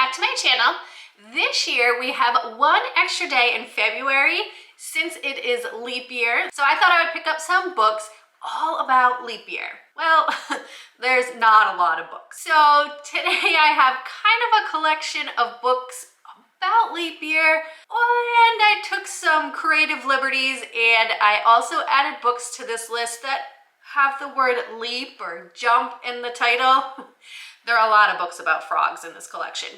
back to my channel. This year we have one extra day in February since it is leap year. So I thought I would pick up some books all about leap year. Well, there's not a lot of books. So today I have kind of a collection of books about leap year, and I took some creative liberties, and I also added books to this list that have the word leap or jump in the title. There are a lot of books about frogs in this collection.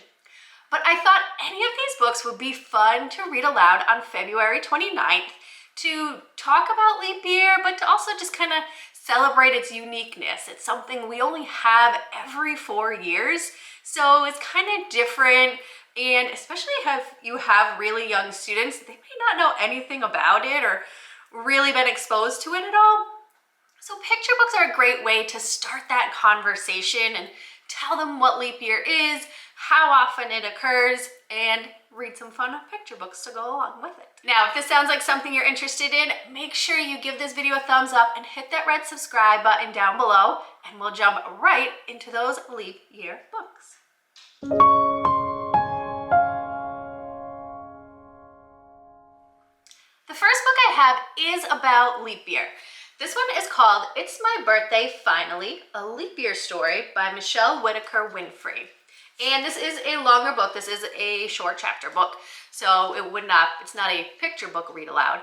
But I thought any of these books would be fun to read aloud on February 29th to talk about leap year, but to also just kind of celebrate its uniqueness. It's something we only have every 4 years, so it's kind of different. And especially if you have really young students, they may not know anything about it or really been exposed to it at all. So picture books are a great way to start that conversation and tell them what leap year is, how often it occurs, and read some fun picture books to go along with it. Now, if this sounds like something you're interested in, make sure you give this video a thumbs up and hit that red subscribe button down below, and we'll jump right into those leap year books. The first book I have is about leap year. This one is called It's My Birthday Finally, a Leap Year Story by Michelle Whitaker Winfrey. And this is a longer book. This is a short chapter book, so it's not a picture book read aloud.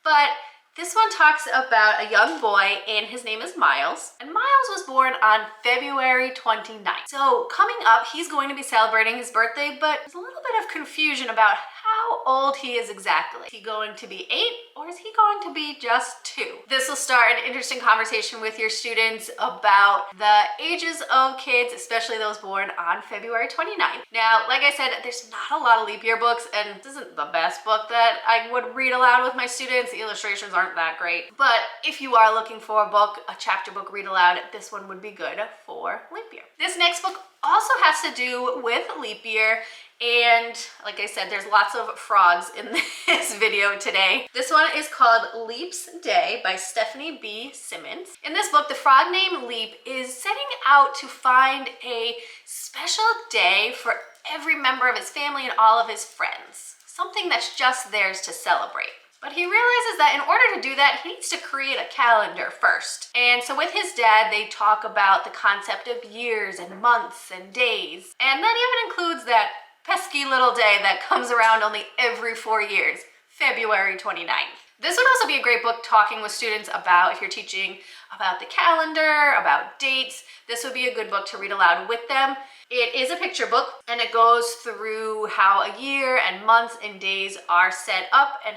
But this one talks about a young boy, and his name is Miles. And Miles was born on February 29th. So coming up, he's going to be celebrating his birthday, but there's a little bit of confusion about how old he is exactly. Is he going to be 8 or is he going to be just 2? This will start an interesting conversation with your students about the ages of kids, especially those born on February 29th. Now, like I said, there's not a lot of leap year books, and this isn't the best book that I would read aloud with my students. The illustrations aren't that great. But if you are looking for a chapter book read aloud, this one would be good for leap year. This next book also has to do with leap year. And like I said, there's lots of frogs in this video today. This one is called Leap's Day by Stephanie B. Simmons. In this book, the frog named Leap is setting out to find a special day for every member of his family and all of his friends. Something that's just theirs to celebrate. But he realizes that in order to do that, he needs to create a calendar first. And so with his dad, they talk about the concept of years and months and days. And that even includes that pesky little day that comes around only every 4 years, February 29th. This would also be a great book talking with students about, if you're teaching about the calendar, about dates, this would be a good book to read aloud with them. It is a picture book, and it goes through how a year and months and days are set up and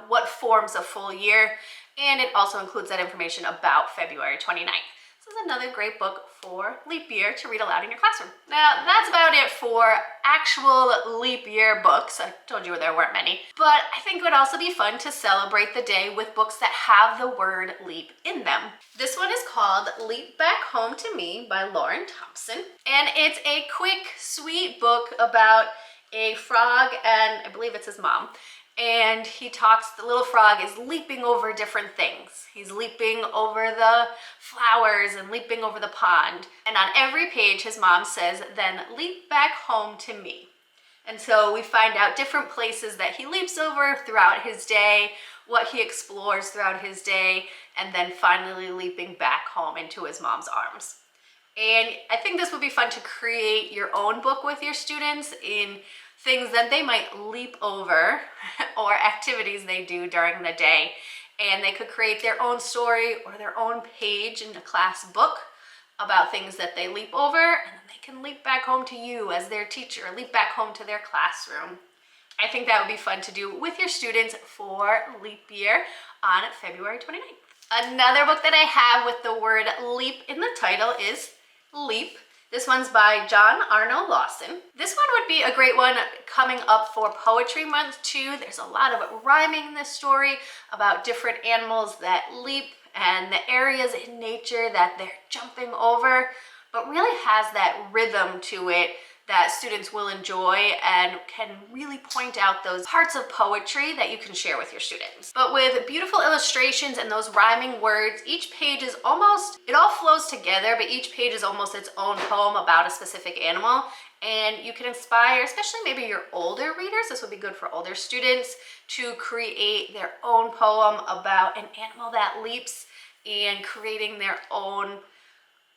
what forms a full year. And it also includes that information about February 29th. This is another great book for leap year to read aloud in your classroom. Now, that's about it for actual leap year books. I told you there weren't many. But I think it would also be fun to celebrate the day with books that have the word leap in them. This one is called Leap Back Home to Me by Lauren Thompson. And it's a quick, sweet book about a frog and I believe it's his mom. And the little frog is leaping over different things. He's leaping over the flowers and leaping over the pond. And on every page, his mom says, then leap back home to me. And so we find out different places that he leaps over throughout his day, what he explores throughout his day, and then finally leaping back home into his mom's arms. And I think this would be fun to create your own book with your students in things that they might leap over or activities they do during the day. And they could create their own story or their own page in a class book about things that they leap over, and then they can leap back home to you as their teacher, leap back home to their classroom. I think that would be fun to do with your students for leap year on February 29th. Another book that I have with the word leap in the title is Leap. This one's by John Arno Lawson. This one would be a great one coming up for Poetry Month too. There's a lot of rhyming in this story about different animals that leap and the areas in nature that they're jumping over, but really has that rhythm to it that students will enjoy and can really point out those parts of poetry that you can share with your students. But with beautiful illustrations and those rhyming words, each page is it all flows together, but each page is almost its own poem about a specific animal. And you can inspire, especially maybe your older readers, this would be good for older students, to create their own poem about an animal that leaps and creating their own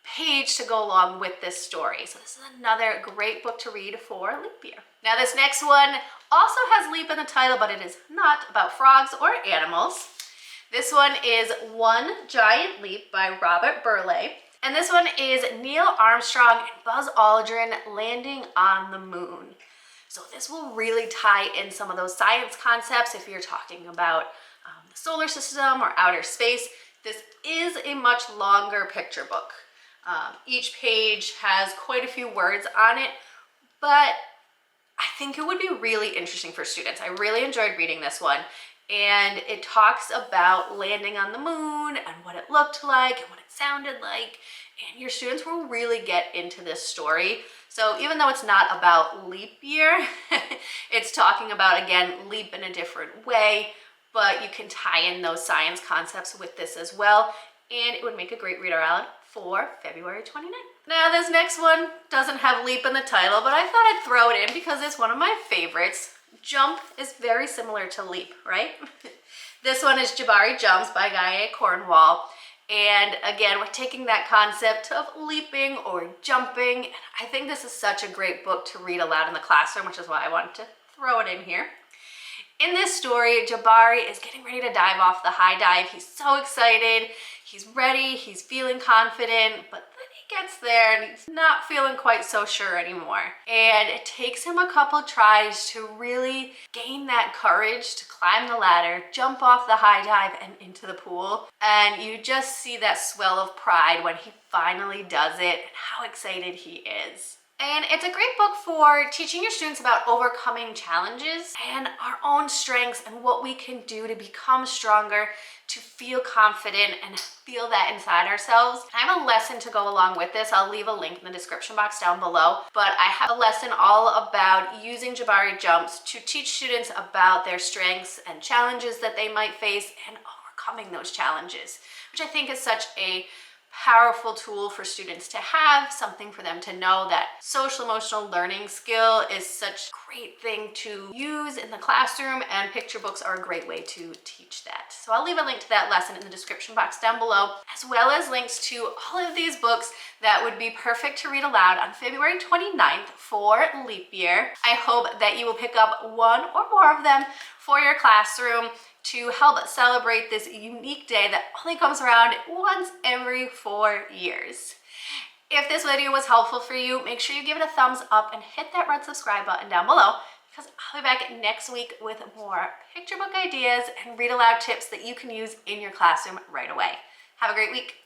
page to go along with this story. So this is another great book to read for leap year. Now this next one also has leap in the title, but it is not about frogs or animals. This one is One Giant Leap by Robert Burleigh. And this one is Neil Armstrong and Buzz Aldrin landing on the moon. So this will really tie in some of those science concepts if you're talking about the solar system or outer space. This is a much longer picture book. Each page has quite a few words on it, but I think it would be really interesting for students. I really enjoyed reading this one, and it talks about landing on the moon and what it looked like and what it sounded like, and your students will really get into this story. So even though it's not about leap year, it's talking about, again, leap in a different way, but you can tie in those science concepts with this as well, and it would make a great reader aloud for February 29th. Now this next one doesn't have leap in the title, but I thought I'd throw it in because it's one of my favorites. Jump is very similar to leap, right? This one is Jabari Jumps by Guy Cornwall. And again, we're taking that concept of leaping or jumping. And I think this is such a great book to read aloud in the classroom, which is why I wanted to throw it in here. In this story, Jabari is getting ready to dive off the high dive. He's so excited, he's ready, he's feeling confident, but then he gets there and he's not feeling quite so sure anymore. And it takes him a couple tries to really gain that courage to climb the ladder, jump off the high dive and into the pool. And you just see that swell of pride when he finally does it and how excited he is. And it's a great book for teaching your students about overcoming challenges and our own strengths and what we can do to become stronger, to feel confident and feel that inside ourselves. I have a lesson to go along with this. I'll leave a link in the description box down below, but I have a lesson all about using Jabari Jumps to teach students about their strengths and challenges that they might face and overcoming those challenges, which I think is such a powerful tool for students to have, something for them to know that social emotional learning skill is such a great thing to use in the classroom, and picture books are a great way to teach that. So I'll leave a link to that lesson in the description box down below, as well as links to all of these books that would be perfect to read aloud on February 29th for leap year. I hope that you will pick up one or more of them for your classroom to help celebrate this unique day that only comes around once every 4 years. If this video was helpful for you, make sure you give it a thumbs up and hit that red subscribe button down below, because I'll be back next week with more picture book ideas and read aloud tips that you can use in your classroom right away. Have a great week.